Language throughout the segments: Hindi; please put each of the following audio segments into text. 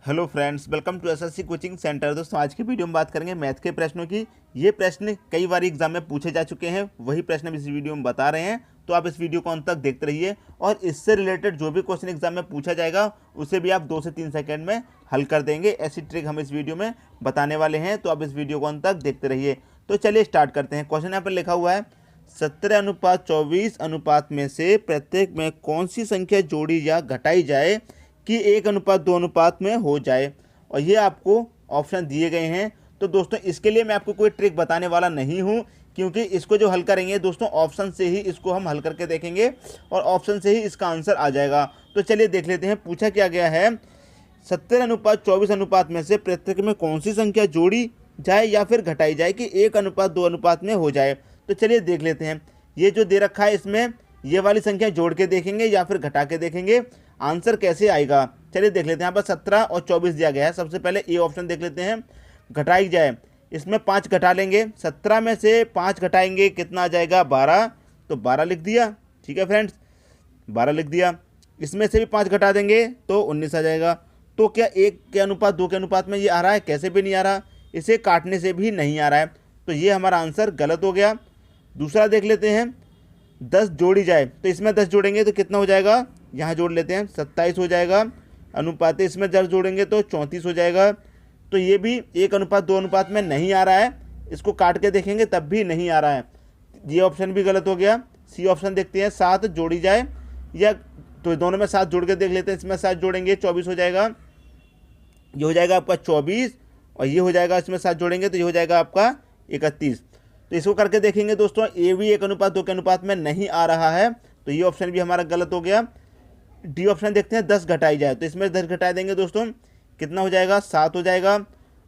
Hello friends, welcome to SSC coaching centre. दोस्तों, आज की वीडियो में बात करेंगे मैथ के प्रश्नों की। ये प्रश्न कई बार एग्जाम में पूछे जा चुके हैं, वही प्रश्न हम इस वीडियो में बता रहे हैं। तो आप इस वीडियो को अंत तक देखते रहिए और इससे रिलेटेड जो भी क्वेश्चन एग्जाम में पूछा जाएगा उसे भी आप 2 से 3 सेकंड में हल कर देंगे। ऐसी ट्रिक हम इस वीडियो में बताने वाले हैं, तो आप इस वीडियो को अंत तक देखते रहिए। तो चलिए स्टार्ट करते हैं। क्वेश्चन यहाँ पर लिखा हुआ है 17:24 अनुपात में से प्रत्येक में कौन सी संख्या जोड़ी या घटाई जाए कि 1:2 अनुपात में हो जाए। और ये आपको ऑप्शन दिए गए हैं। तो दोस्तों, इसके लिए मैं आपको कोई ट्रिक बताने वाला नहीं हूँ, क्योंकि इसको जो हल करेंगे दोस्तों ऑप्शन से ही इसको हम हल करके देखेंगे और ऑप्शन से ही इसका आंसर आ जाएगा। तो चलिए देख लेते हैं पूछा क्या गया है। 17:24 अनुपात में से प्रत्येक में कौन सी संख्या जोड़ी जाए या फिर घटाई जाए कि 1:2 अनुपात में हो जाए। तो चलिए देख लेते हैं। ये जो दे रखा है इसमें ये वाली संख्या जोड़ के देखेंगे या फिर घटा के देखेंगे, आंसर कैसे आएगा। चलिए देख लेते हैं। यहाँ पर 17 और 24 दिया गया है। सबसे पहले ये ऑप्शन देख लेते हैं, घटाई जाए। इसमें 5 घटा लेंगे, 17 में से 5 घटाएंगे कितना आ जाएगा 12। तो 12 लिख दिया। ठीक है फ्रेंड्स, 12 लिख दिया। इसमें से भी 5 घटा देंगे तो 19 आ जाएगा। तो क्या 1:2 के अनुपात में ये आ रहा है? कैसे भी नहीं आ रहा, इसे काटने से भी नहीं आ रहा है। तो ये हमारा आंसर गलत हो गया। दूसरा देख लेते हैं, 10 जोड़ी जाए। तो इसमें 10 जोड़ेंगे तो कितना हो जाएगा, यहाँ जोड़ लेते हैं 27 हो जाएगा। अनुपात इसमें 10 जोड़ेंगे तो 34 हो जाएगा। तो ये भी 1:2 अनुपात में नहीं आ रहा है। इसको काट के देखेंगे तब भी नहीं आ रहा है। ये ऑप्शन भी गलत हो गया। सी ऑप्शन देखते हैं, 7 जोड़ी जाए या तो दोनों में 7 जोड़ के देख लेते हैं। इसमें 7 जोड़ेंगे 24 हो जाएगा। ये हो जाएगा आपका 24 और ये हो जाएगा, इसमें 7 जोड़ेंगे तो ये हो जाएगा आपका 31। तो इसको करके देखेंगे दोस्तों, ये भी 1:2 के अनुपात में नहीं आ रहा है। तो ये ऑप्शन भी हमारा गलत हो गया। डी ऑप्शन देखते हैं, 10 घटाई जाए। तो इसमें 10 घटा देंगे दोस्तों, कितना हो जाएगा 7 हो जाएगा।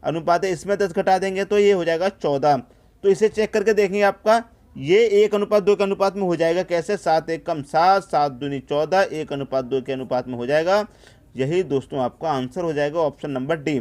अनुपात है, इसमें 10 घटा देंगे तो ये हो जाएगा 14। तो इसे चेक करके देखेंगे, आपका ये 1:2 के अनुपात में हो जाएगा। कैसे? 7 1 कम 7, 7 दूनी 14, 1:2 के अनुपात में हो जाएगा। यही दोस्तों आपका आंसर हो जाएगा, ऑप्शन नंबर डी।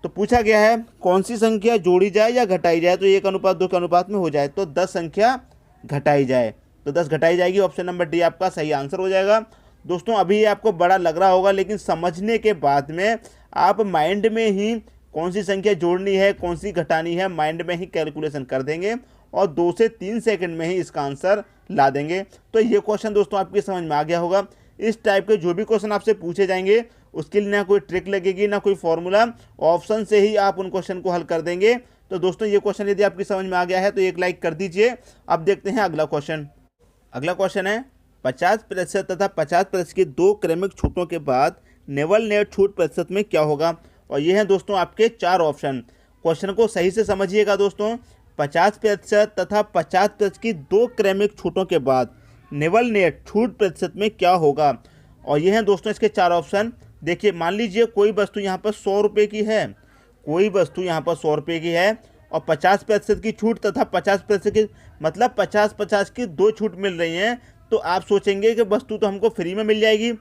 तो पूछा गया है कौन सी संख्या जोड़ी जाए या घटाई जाए तो 1:2 के अनुपात में हो जाए। तो 10 संख्या घटाई जाए, तो 10 घटाई जाएगी। ऑप्शन नंबर डी आपका सही आंसर हो जाएगा। दोस्तों, अभी ये आपको बड़ा लग रहा होगा, लेकिन समझने के बाद में आप माइंड में ही कौन सी संख्या जोड़नी है कौन सी घटानी है माइंड में ही कैलकुलेशन कर देंगे और 2 से 3 सेकंड में ही इसका आंसर ला देंगे। तो ये क्वेश्चन दोस्तों आपकी समझ में आ गया होगा। इस टाइप के जो भी क्वेश्चन आपसे पूछे जाएंगे उसके लिए ना कोई ट्रिक लगेगी ना कोई फॉर्मूला, ऑप्शन से ही आप उन क्वेश्चन को हल कर देंगे। तो दोस्तों, ये क्वेश्चन यदि आपकी समझ में आ गया है तो एक लाइक कर दीजिए। अब देखते हैं अगला क्वेश्चन। अगला क्वेश्चन है 50% तथा 50% की 2 क्रमिक छूटों के बाद नेवल नेट छूट प्रतिशत में क्या होगा। और ये हैं दोस्तों आपके 4 ऑप्शन। क्वेश्चन को सही से समझिएगा दोस्तों। 50% तथा 50% की 2 क्रमिक छूटों के बाद नेवल नेट छूट प्रतिशत में क्या होगा। और ये हैं दोस्तों इसके 4 ऑप्शन। देखिए, मान लीजिए कोई वस्तु यहाँ पर 100 रुपये की है, कोई वस्तु यहाँ पर 100 रुपये की है और 50% की छूट तथा 50% की, मतलब 50-50 की 2 छूट मिल रही हैं। तो आप सोचेंगे कि वस्तु तो हमको फ्री में मिल जाएगी,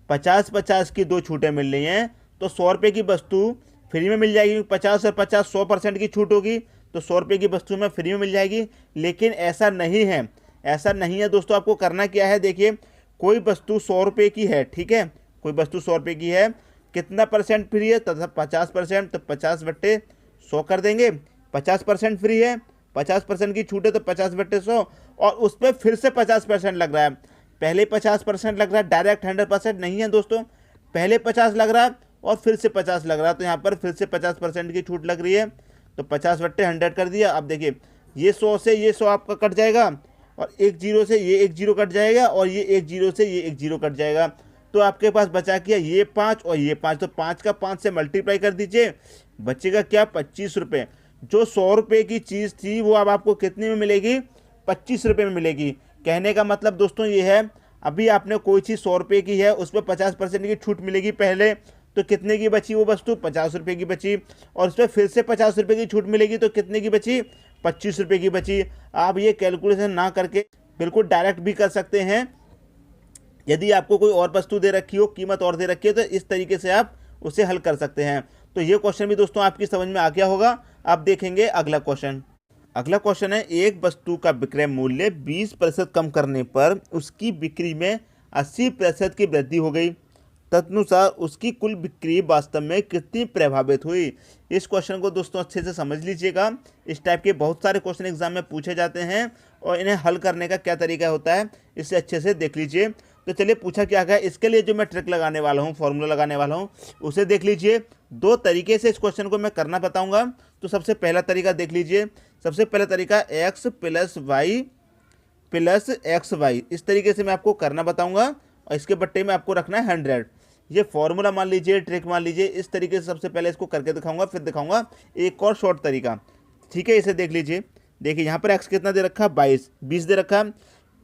50-50 की 2 छूटें मिल रही हैं तो 100 रुपये की वस्तु फ्री में मिल जाएगी। 50 और 50 100% की छूट होगी तो 100 रुपये की वस्तु में फ्री में मिल जाएगी। लेकिन ऐसा नहीं है, ऐसा नहीं है दोस्तों। आपको करना क्या है, देखिए कोई वस्तु 100 रुपये की है, ठीक है, कोई वस्तु 100 रुपये की है, कितना परसेंट फ्री है तथा 50%, तो 50/100 कर देंगे। 50% फ्री है, 50% की छूट है तो 50/100 और उस पर फिर से 50% लग रहा है। पहले 50% लग रहा है, डायरेक्ट 100% नहीं है दोस्तों। पहले 50 लग रहा है और फिर से 50 लग रहा है, तो यहाँ पर फिर से 50% की छूट लग रही है। तो 50/100 कर दिया। अब देखिए, ये 100 से ये 100 आपका कट जाएगा और 1 0 से ये 1 0 कट जाएगा और ये 1 0 से ये 1 0 कट जाएगा। तो आपके पास बचा क्या, ये 5 और ये 5। तो 5 का 5 से मल्टीप्लाई कर दीजिए, बचेगा क्या 25 रुपये। जो 100 रुपये की चीज़ थी वो अब आपको कितने में मिलेगी, 25 रुपये में मिलेगी। कहने का मतलब दोस्तों ये है, अभी आपने कोई चीज़ 100 रुपये की है, उस पर 50% की छूट मिलेगी पहले, तो कितने की बची वो वस्तु, 50 रुपये की बची। और उस पर फिर से 50 रुपये की छूट मिलेगी तो कितने की बची, 25 रुपये की बची। आप ये कैलकुलेशन ना करके बिल्कुल डायरेक्ट भी कर सकते हैं। यदि आपको कोई और वस्तु दे रखी हो, कीमत और दे रखी है, तो इस तरीके से आप उसे हल कर सकते हैं। तो ये क्वेश्चन भी दोस्तों आपकी समझ में आ गया होगा। अब देखेंगे अगला क्वेश्चन। अगला क्वेश्चन है, एक वस्तु का विक्रय मूल्य 20% कम करने पर उसकी बिक्री में 80% की वृद्धि हो गई। तदनुसार उसकी कुल बिक्री वास्तव में कितनी प्रभावित हुई। इस क्वेश्चन को दोस्तों अच्छे से समझ लीजिएगा। इस टाइप के बहुत सारे क्वेश्चन एग्जाम में पूछे जाते हैं और इन्हें हल करने का क्या तरीका होता है इसे अच्छे से देख लीजिए। तो चलिए पूछा क्या गया, इसके लिए जो मैं ट्रिक लगाने वाला हूँ, फॉर्मूला लगाने वाला हूँ, उसे देख लीजिए। दो तरीके से इस क्वेश्चन को मैं करना बताऊँगा। तो सबसे पहला तरीका देख लीजिए। सबसे पहला तरीका x + y + xy, इस तरीके से मैं आपको करना बताऊँगा और इसके बट्टे में आपको रखना है 100। ये फॉर्मूला मान लीजिए, ट्रिक मान लीजिए। इस तरीके से सबसे पहले इसको करके दिखाऊंगा, फिर दिखाऊंगा एक और शॉर्ट तरीका। ठीक है, इसे देख लीजिए। देखिए यहाँ पर x कितना दे रखा है, 22, 20 दे रखा है।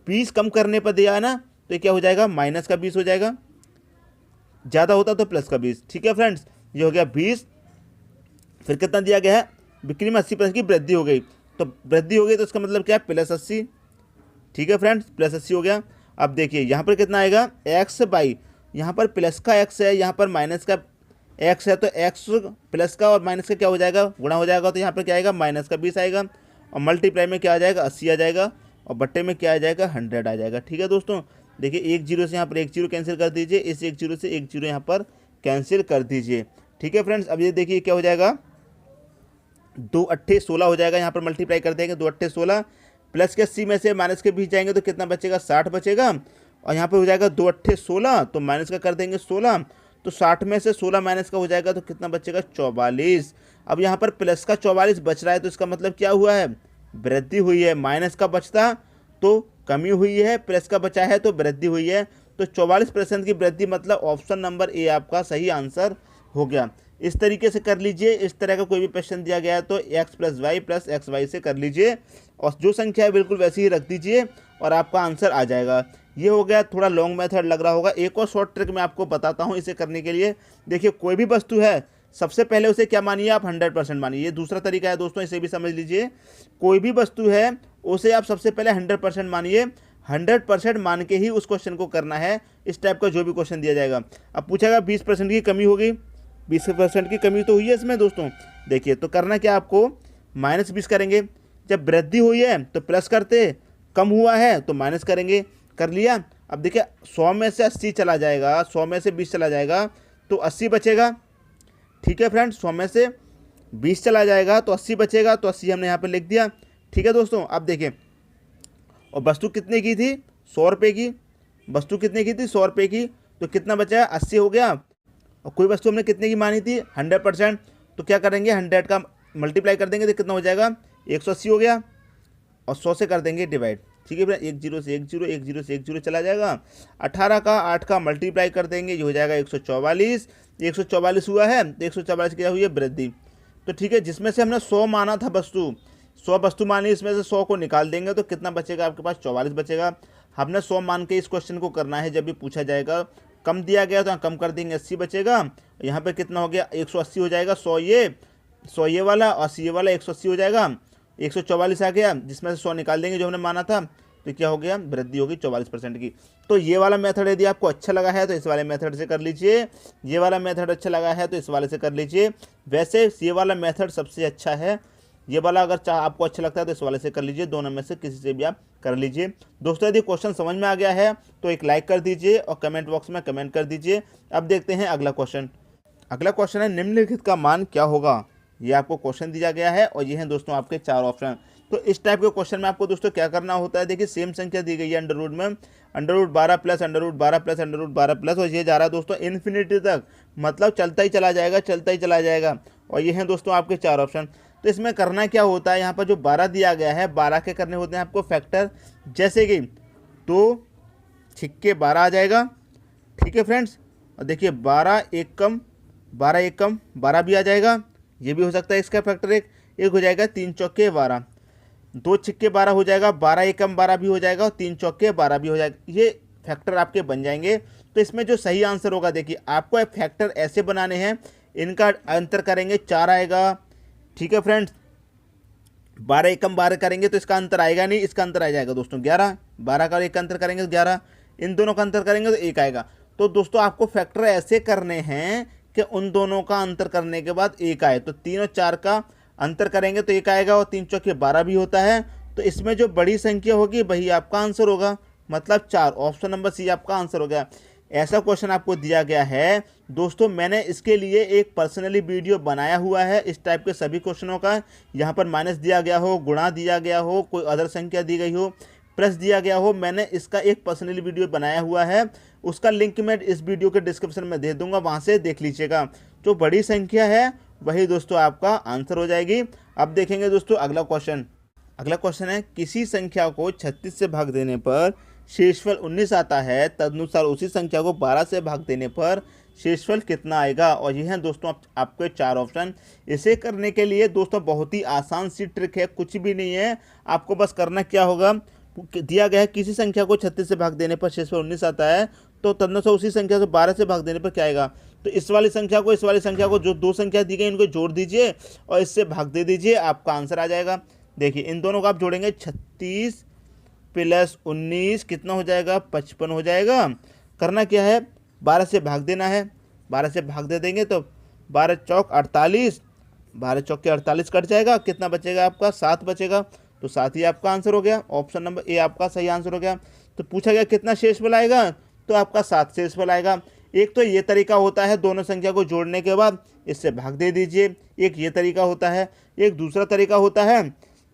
20 कम करने पर दिया है ना, तो ये क्या हो जाएगा, -20 हो जाएगा। ज़्यादा होता तो +20। ठीक है फ्रेंड्स, ये हो गया 20। फिर कितना दिया गया है, बिक्री में 80% की वृद्धि हो गई। तो वृद्धि हो गई तो इसका मतलब क्या है, +80। ठीक है फ्रेंड्स, +80 हो गया। अब देखिए यहाँ पर कितना आएगा, x/, यहाँ पर प्लस का x है, यहाँ पर माइनस का x है, तो x प्लस का और माइनस का क्या हो जाएगा, गुणा हो जाएगा। तो यहाँ पर क्या आएगा, -20 आएगा और मल्टीप्लाई में क्या आ जाएगा, 80 आ जाएगा और बट्टे में क्या आ जाएगा, 100 आ जाएगा। ठीक है दोस्तों, देखिए 1 0 से यहाँ पर 1 0 कैंसिल कर दीजिए, इस 1 0 से 1 0 यहाँ पर कैंसिल कर दीजिए। ठीक है फ्रेंड्स, अब ये देखिए क्या हो जाएगा, 2 8 16 हो जाएगा। यहाँ पर मल्टीप्लाई कर देंगे, 2 8 16, प्लस के 80 में से माइनस के बीच जाएंगे तो कितना बचेगा, 60 बचेगा। और यहाँ पे हो जाएगा 2 8 16, तो माइनस का कर देंगे 16, तो 60 में से 16 माइनस का हो जाएगा तो कितना बचेगा, 44। अब यहाँ पर प्लस का 44 बच रहा है, तो इसका मतलब क्या हुआ है, वृद्धि हुई है। माइनस का बचता तो कमी हुई है, प्लस का बचा है तो वृद्धि हुई है। तो 44% की वृद्धि, मतलब ऑप्शन नंबर ए आपका सही आंसर हो गया। इस तरीके से कर लीजिए। इस तरह का कोई भी क्वेश्चन दिया गया है तो x + y + xy से कर लीजिए और जो संख्या है बिल्कुल वैसी ही रख दीजिए और आपका आंसर आ जाएगा। ये हो गया, थोड़ा लॉन्ग मेथड लग रहा होगा। एक और शॉर्ट ट्रिक मैं आपको बताता हूँ इसे करने के लिए। देखिए कोई भी वस्तु है, सबसे पहले उसे क्या मानिए आप, 100% मानिए। ये दूसरा तरीका है दोस्तों, इसे भी समझ लीजिए। कोई भी वस्तु है उसे आप सबसे पहले 100% मानिए। 100% मान के ही उस क्वेश्चन को करना है। इस टाइप का जो भी क्वेश्चन दिया जाएगा। अब पूछेगा 20% की कमी होगी, 20% की कमी तो हुई है इसमें दोस्तों। देखिए तो करना क्या, आपको -20 करेंगे। जब वृद्धि हुई है तो प्लस करते, कम हुआ है तो माइनस करेंगे। कर लिया। अब देखिए 100 में से 80 चला जाएगा, 100 में से 20 चला जाएगा तो 80 बचेगा। ठीक है फ्रेंड्स, 100 में से 20 चला जाएगा तो 80 बचेगा, तो 80 हमने यहाँ पर लिख दिया। ठीक है दोस्तों, अब देखिए, और वस्तु कितने की थी, 100 रुपये की। वस्तु कितने की थी, 100 रुपये की, तो कितना बचा है, 80 हो गया। और कोई वस्तु हमने कितने की मानी थी, 100%, तो क्या करेंगे, 100 का मल्टीप्लाई कर देंगे तो कितना हो जाएगा, 180 हो गया और 100 से कर देंगे डिवाइड। ठीक है भैया, 1 0 से 1 0, 1 0 से 1 0 चला जाएगा। 18 का 8 का मल्टीप्लाई कर देंगे, ये हो जाएगा 144। 144 हुआ है तो 144 क्या हुई है, वृद्धि। तो ठीक है, जिसमें से हमने 100 माना था वस्तु, 100 वस्तु मानी, इसमें से 100 को निकाल देंगे तो कितना बचेगा आपके पास, 44 बचेगा। हमने 100 मान के इस क्वेश्चन को करना है। जब भी पूछा जाएगा, कम दिया गया तो कम कर देंगे, 80 बचेगा। यहाँ पे कितना हो गया, 180 हो जाएगा। 100 ये वाला, 80 ये वाला, 180 हो जाएगा। 144 आ गया, जिसमें से 100 निकाल देंगे जो हमने माना था, तो क्या हो गया, वृद्धि होगी 44% की। तो ये वाला मेथड यदि आपको अच्छा लगा है तो इस वाले मेथड से कर लीजिए। ये वाला मेथड अच्छा लगा है तो इस वाले से कर लीजिए। वैसे ये वाला मेथड सबसे अच्छा है। ये वाला अगर आपको अच्छा लगता है तो इस वाले से कर लीजिए। दोनों में से किसी से भी आप कर लीजिए। दोस्तों यदि क्वेश्चन समझ में आ गया है तो एक लाइक कर दीजिए और कमेंट बॉक्स में कमेंट कर दीजिए। अब देखते हैं अगला क्वेश्चन। अगला क्वेश्चन है, निम्नलिखित का मान क्या होगा। ये आपको क्वेश्चन दिया गया है और ये हैं दोस्तों आपके 4 ऑप्शन। तो इस टाइप के क्वेश्चन में आपको दोस्तों क्या करना होता है, देखिए सेम संख्या दी गई है अंडर रूट में, √12 प्लस √12 प्लस √12 प्लस, और ये जा रहा है दोस्तों इन्फिनिटी तक, मतलब चलता ही चला जाएगा, चलता ही चला जाएगा। और ये हैं दोस्तों आपके 4 ऑप्शन। तो इसमें करना क्या होता है, यहाँ पर जो 12 दिया गया है, 12 के करने होते हैं आपको फैक्टर, जैसे कि 2 छिक्के 12 आ जाएगा। ठीक है फ्रेंड्स, और देखिए 12 1 कम 12 भी आ जाएगा। ये भी हो सकता है इसका फैक्टर। एक हो जाएगा 3 चौके 12, 2 छिक्के 12 हो जाएगा, 12 1 कम 12 भी हो जाएगा और 3 चौके 12 भी हो जाएगा। ये फैक्टर आपके बन जाएंगे। तो इसमें जो सही आंसर होगा, देखिए आपको फैक्टर ऐसे बनाने हैं, इनका अंतर करेंगे 4 आएगा। ठीक है फ्रेंड्स, 12 1 कम 12 करेंगे तो इसका अंतर आएगा नहीं, इसका अंतर आ जाएगा दोस्तों 11। 12 का 1 का अंतर करेंगे तो 11, इन दोनों का अंतर करेंगे तो 1 आएगा। तो दोस्तों आपको फैक्टर ऐसे करने हैं कि उन दोनों का अंतर करने के बाद 1 आए। तो 3 और 4 का अंतर करेंगे तो 1 आएगा, और 3 चौके 12 भी होता है। तो इसमें जो बड़ी संख्या होगी वही आपका आंसर होगा, मतलब 4। ऑप्शन नंबर सी आपका आंसर हो गया। ऐसा क्वेश्चन आपको दिया गया है दोस्तों। मैंने इसके लिए एक पर्सनली वीडियो बनाया हुआ है इस टाइप के सभी क्वेश्चनों का। यहाँ पर माइनस दिया गया हो, गुणा दिया गया हो, कोई अदर संख्या दी गई हो, प्लस दिया गया हो, मैंने इसका एक पर्सनली वीडियो बनाया हुआ है। उसका लिंक मैं इस वीडियो के डिस्क्रिप्शन में दे दूंगा, वहाँ से देख लीजिएगा। जो बड़ी संख्या है वही दोस्तों आपका आंसर हो जाएगी। अब देखेंगे दोस्तों अगला क्वेश्चन। अगला क्वेश्चन है, किसी संख्या को 36 से भाग देने पर शेषफल 19 आता है, तदनुसार उसी संख्या को 12 से भाग देने पर शेषफल कितना आएगा। और ये हैं दोस्तों आपके 4 ऑप्शन। इसे करने के लिए दोस्तों बहुत ही आसान सी ट्रिक है, कुछ भी नहीं है। आपको बस करना क्या होगा, दिया गया है किसी संख्या को 36 से भाग देने पर शेषफल 19 आता है, तो तदनुसार उसी संख्या को 12 से भाग देने पर क्या आएगा। तो इस वाली संख्या को जो दो संख्या दी गई इनको जोड़ दीजिए और इससे भाग दे दीजिए, आपका आंसर आ जाएगा। देखिए इन दोनों को आप जोड़ेंगे, 36 प्लस 19 कितना हो जाएगा, 55 हो जाएगा। करना क्या है, 12 से भाग देना है। 12 से भाग दे देंगे तो 12 चौक 48, 12 चौक के 48 कट जाएगा, कितना बचेगा आपका, 7 बचेगा। तो 7 ही आपका आंसर हो गया। ऑप्शन नंबर ए आपका सही आंसर हो गया। तो पूछा गया कितना शेषफल आएगा, तो आपका 7 शेषफल आएगा। एक तो ये तरीका होता है दोनों संख्या को जोड़ने के बाद इससे भाग दे दीजिए, एक ये तरीका होता है। एक दूसरा तरीका होता है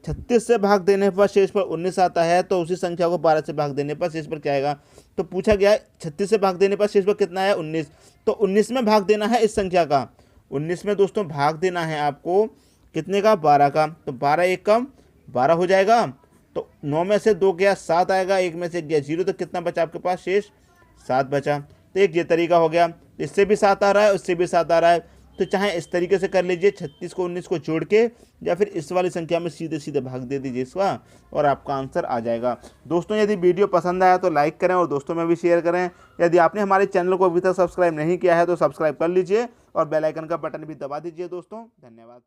36 से भाग देने पर शेषफल 19 आता है, तो उसी संख्या को 12 से भाग देने पर शेषफल क्या आएगा। तो पूछा गया है 36 से भाग देने पर शेषफल कितना है, 19। तो 19 में भाग देना है इस संख्या का, 19 में दोस्तों भाग देना है आपको कितने का, 12 का। तो 12 एक कम 12 हो जाएगा। तो 9 में से 2 गया 7 आएगा, 1 में से गया 0, तो कितना बचा आपके पास शेष, 7 बचा। तो एक ये तरीका हो गया, इससे भी 7 आ रहा है, उससे भी 7 आ रहा है। तो चाहे इस तरीके से कर लीजिए, 36 को 19 को जोड़ के, या फिर इस वाली संख्या में सीधे सीधे भाग दे दीजिए इसका, और आपका आंसर आ जाएगा। दोस्तों यदि वीडियो पसंद आया तो लाइक करें और दोस्तों में भी शेयर करें। यदि आपने हमारे चैनल को अभी तक सब्सक्राइब नहीं किया है तो सब्सक्राइब कर लीजिए और बेल आइकन का बटन भी दबा दीजिए। दोस्तों धन्यवाद।